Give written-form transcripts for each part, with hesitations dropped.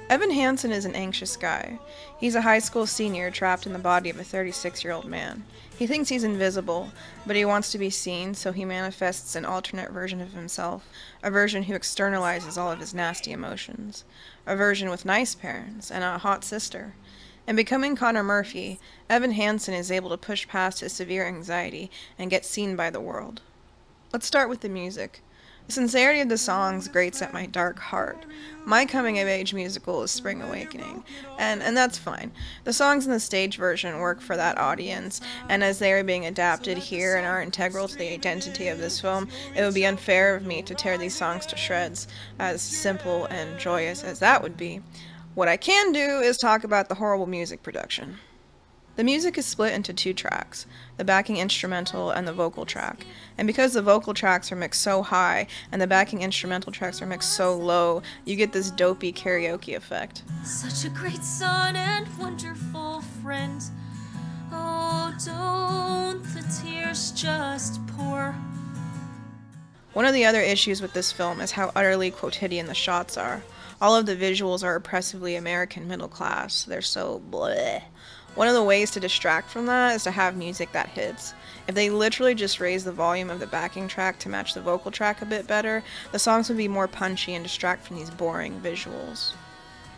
Evan Hansen is an anxious guy. He's a high school senior trapped in the body of a 36-year-old man. He thinks he's invisible, but he wants to be seen, so he manifests an alternate version of himself, a version who externalizes all of his nasty emotions, a version with nice parents and a hot sister. In becoming Connor Murphy, Evan Hansen is able to push past his severe anxiety and get seen by the world. Let's start with the music. The sincerity of the songs grates at my dark heart. My coming-of-age musical is Spring Awakening, and that's fine. The songs in the stage version work for that audience, and as they are being adapted here and are integral to the identity of this film, it would be unfair of me to tear these songs to shreds, as simple and joyous as that would be. What I can do is talk about the horrible music production. The music is split into two tracks, the backing instrumental and the vocal track. And because the vocal tracks are mixed so high and the backing instrumental tracks are mixed so low, you get this dopey karaoke effect. Such a great son and wonderful friend. Oh, don't the tears just pour? One of the other issues with this film is how utterly quotidian the shots are. All of the visuals are oppressively American middle class. They're so bleh. One of the ways to distract from that is to have music that hits. If they literally just raise the volume of the backing track to match the vocal track a bit better, the songs would be more punchy and distract from these boring visuals.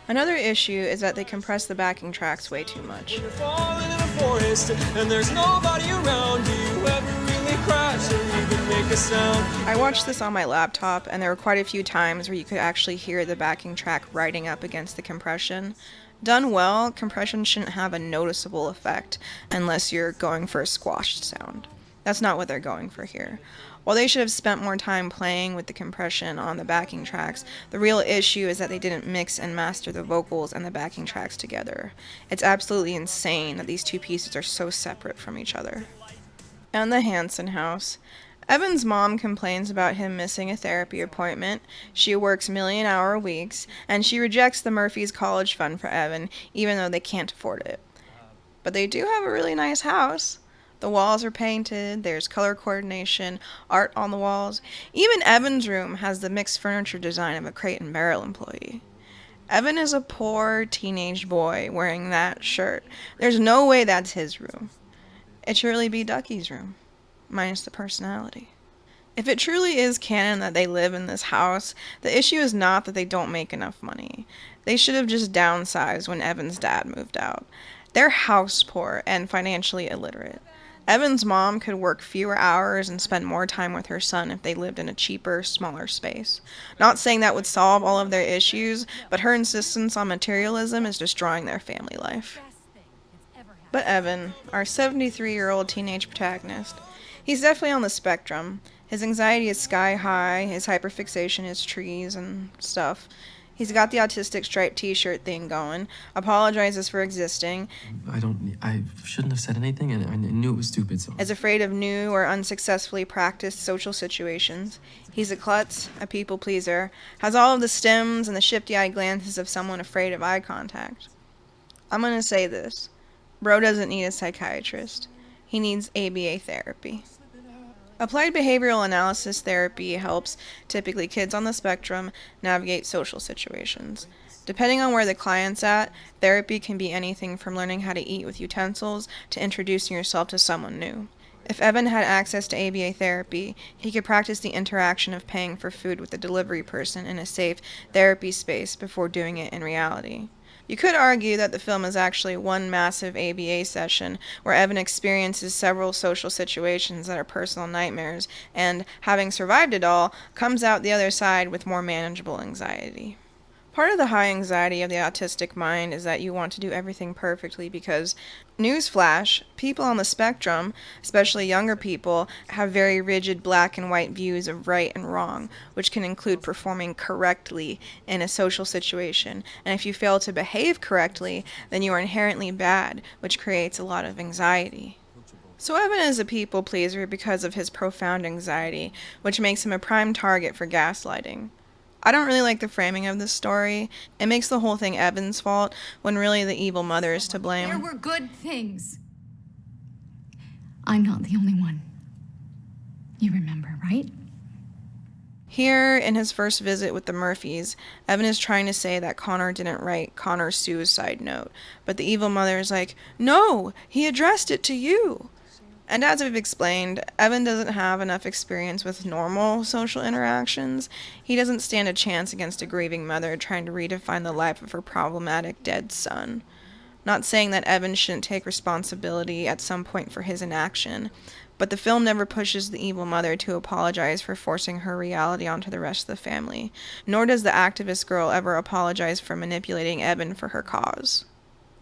Another issue is that they compress the backing tracks way too much. When you're falling in a forest and there's nobody around, do you ever really crash or even make a sound? I watched this on my laptop, and there were quite a few times where you could actually hear the backing track riding up against the compression. Done well, compression shouldn't have a noticeable effect unless you're going for a squashed sound. That's not what they're going for here. While they should have spent more time playing with the compression on the backing tracks, the real issue is that they didn't mix and master the vocals and the backing tracks together. It's absolutely insane that these two pieces are so separate from each other. And the Hansen house. Evan's mom complains about him missing a therapy appointment. She works million-hour weeks, and she rejects the Murphys' college fund for Evan, even though they can't afford it. But they do have a really nice house. The walls are painted, there's color coordination, art on the walls. Even Evan's room has the mixed furniture design of a Crate and Barrel employee. Evan is a poor teenage boy wearing that shirt. There's no way that's his room. It should really be Ducky's room, minus the personality. If it truly is canon that they live in this house, the issue is not that they don't make enough money. They should have just downsized when Evan's dad moved out. They're house poor and financially illiterate. Evan's mom could work fewer hours and spend more time with her son if they lived in a cheaper, smaller space. Not saying that would solve all of their issues, but her insistence on materialism is destroying their family life. But Evan, our 73-year-old teenage protagonist, he's definitely on the spectrum. His anxiety is sky high, his hyperfixation is trees and stuff. He's got the autistic striped t-shirt thing going, apologizes for existing, I shouldn't have said anything, and I knew it was stupid, so... is afraid of new or unsuccessfully practiced social situations. He's a klutz, a people pleaser, has all of the stims and the shifty-eyed glances of someone afraid of eye contact. I'm gonna say this. Bro doesn't need a psychiatrist. He needs ABA therapy. Applied behavioral analysis therapy helps typically kids on the spectrum navigate social situations. Depending on where the client's at, therapy can be anything from learning how to eat with utensils to introducing yourself to someone new. If Evan had access to ABA therapy, he could practice the interaction of paying for food with a delivery person in a safe therapy space before doing it in reality. You could argue that the film is actually one massive ABA session where Evan experiences several social situations that are personal nightmares and, having survived it all, comes out the other side with more manageable anxiety. Part of the high anxiety of the autistic mind is that you want to do everything perfectly because, newsflash, people on the spectrum, especially younger people, have very rigid black and white views of right and wrong, which can include performing correctly in a social situation, and if you fail to behave correctly, then you are inherently bad, which creates a lot of anxiety. So Evan is a people pleaser because of his profound anxiety, which makes him a prime target for gaslighting. I don't really like the framing of this story. It makes the whole thing Evan's fault, when really the evil mother is to blame. There were good things. I'm not the only one. You remember, right? Here, in his first visit with the Murphys, Evan is trying to say that Connor didn't write Connor's suicide note, but the evil mother is like, "No, he addressed it to you." And as we've explained, Evan doesn't have enough experience with normal social interactions. He doesn't stand a chance against a grieving mother trying to redefine the life of her problematic dead son. Not saying that Evan shouldn't take responsibility at some point for his inaction, but the film never pushes the evil mother to apologize for forcing her reality onto the rest of the family, nor does the activist girl ever apologize for manipulating Evan for her cause.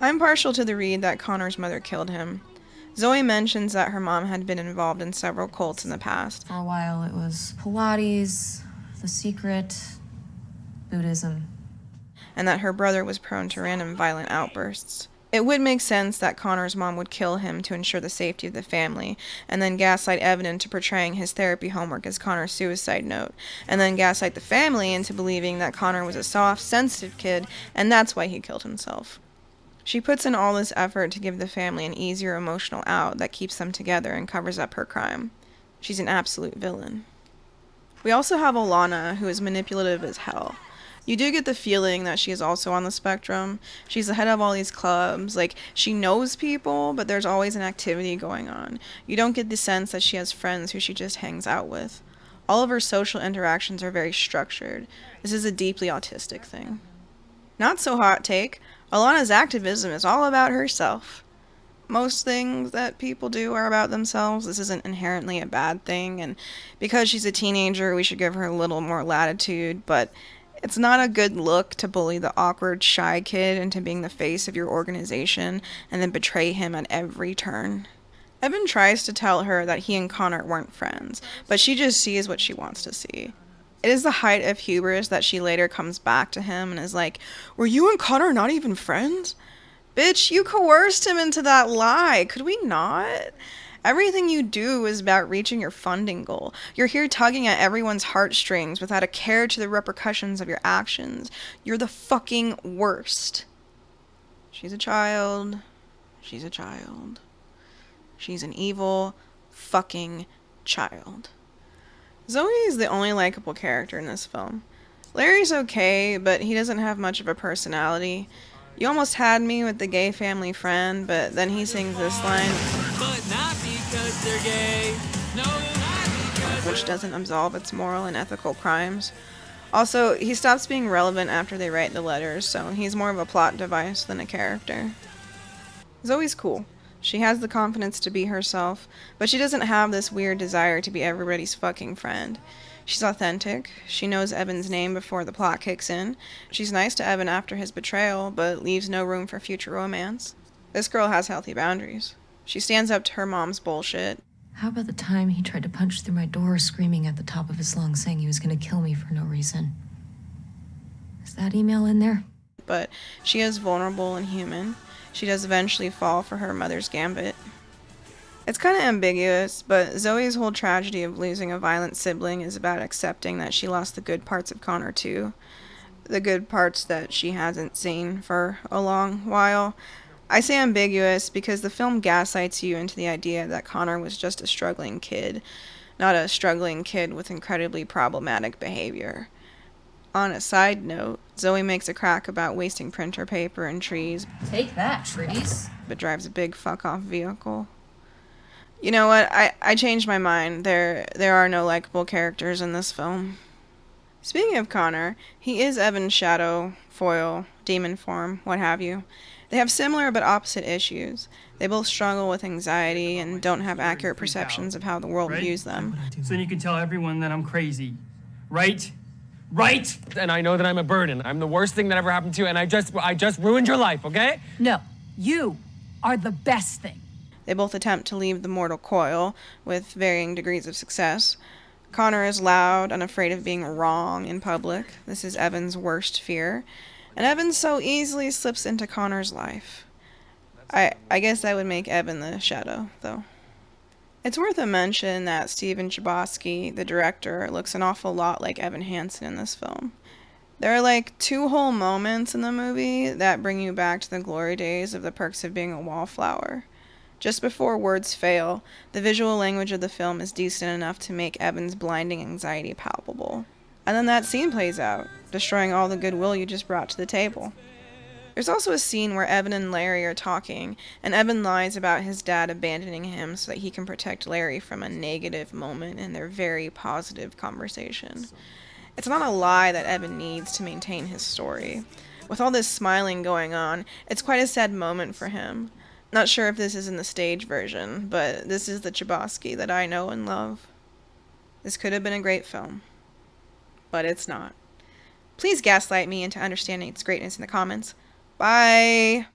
I'm partial to the read that Connor's mother killed him. Zoe mentions that her mom had been involved in several cults in the past. For a while it was Pilates, The Secret, Buddhism. And that her brother was prone to random violent outbursts. It would make sense that Connor's mom would kill him to ensure the safety of the family, and then gaslight Evan into portraying his therapy homework as Connor's suicide note, and then gaslight the family into believing that Connor was a soft, sensitive kid, and that's why he killed himself. She puts in all this effort to give the family an easier emotional out that keeps them together and covers up her crime. She's an absolute villain. We also have Alana, who is manipulative as hell. You do get the feeling that she is also on the spectrum. She's the head of all these clubs. Like, she knows people, but there's always an activity going on. You don't get the sense that she has friends who she just hangs out with. All of her social interactions are very structured. This is a deeply autistic thing. Not so hot take. Alana's activism is all about herself. Most things that people do are about themselves. This isn't inherently a bad thing, and because she's a teenager, we should give her a little more latitude, but it's not a good look to bully the awkward, shy kid into being the face of your organization and then betray him at every turn. Evan tries to tell her that he and Connor weren't friends, but she just sees what she wants to see. It is the height of hubris that she later comes back to him and is like, "Were you and Connor not even friends? Bitch, you coerced him into that lie. Could we not? Everything you do is about reaching your funding goal. You're here tugging at everyone's heartstrings without a care to the repercussions of your actions. You're the fucking worst." She's a child. She's a child. She's an evil fucking child. Zoe is the only likable character in this film. Larry's okay, but he doesn't have much of a personality. You almost had me with the gay family friend, but then he sings this line, But not because they're gay. No, not because which doesn't absolve its moral and ethical crimes. Also, he stops being relevant after they write the letters, so he's more of a plot device than a character. Zoe's cool. She has the confidence to be herself, but she doesn't have this weird desire to be everybody's fucking friend. She's authentic. She knows Evan's name before the plot kicks in. She's nice to Evan after his betrayal, but leaves no room for future romance. This girl has healthy boundaries. She stands up to her mom's bullshit, How about the time he tried to punch through my door screaming at the top of his lungs saying he was going to kill me for no reason? Is that email in there? but she is vulnerable and human. She does eventually fall for her mother's gambit. It's kind of ambiguous, but Zoe's whole tragedy of losing a violent sibling is about accepting that she lost the good parts of Connor too. The good parts that she hasn't seen for a long while. I say ambiguous because the film gaslights you into the idea that Connor was just a struggling kid, not a struggling kid with incredibly problematic behavior. On a side note, Zoe makes a crack about wasting printer paper and trees, Take that, trees. but drives a big fuck-off vehicle. You know what? I changed my mind. There are no likable characters in this film. Speaking of Connor, he is Evan's shadow, foil, demon form, what have you. They have similar but opposite issues. They both struggle with anxiety and don't have accurate perceptions of how the world views them. So then you can tell everyone that I'm crazy. Right? Right? And I know that I'm a burden. I'm the worst thing that ever happened to you, and I just ruined your life, okay? No, you are the best thing. They both attempt to leave the mortal coil, with varying degrees of success. Connor is loud and afraid of being wrong in public. This is Evan's worst fear. And Evan so easily slips into Connor's life. I guess that would make Evan the shadow, though. It's worth a mention that Steven Chbosky, the director, looks an awful lot like Evan Hansen in this film. There are like 2 whole moments in the movie that bring you back to the glory days of The Perks of Being a Wallflower. Just before words fail, the visual language of the film is decent enough to make Evan's blinding anxiety palpable. And then that scene plays out, destroying all the goodwill you just brought to the table. There's also a scene where Evan and Larry are talking, and Evan lies about his dad abandoning him so that he can protect Larry from a negative moment in their very positive conversation. It's not a lie that Evan needs to maintain his story. With all this smiling going on, it's quite a sad moment for him. Not sure if this is in the stage version, but this is the Chbosky that I know and love. This could have been a great film, but it's not. Please gaslight me into understanding its greatness in the comments. Bye!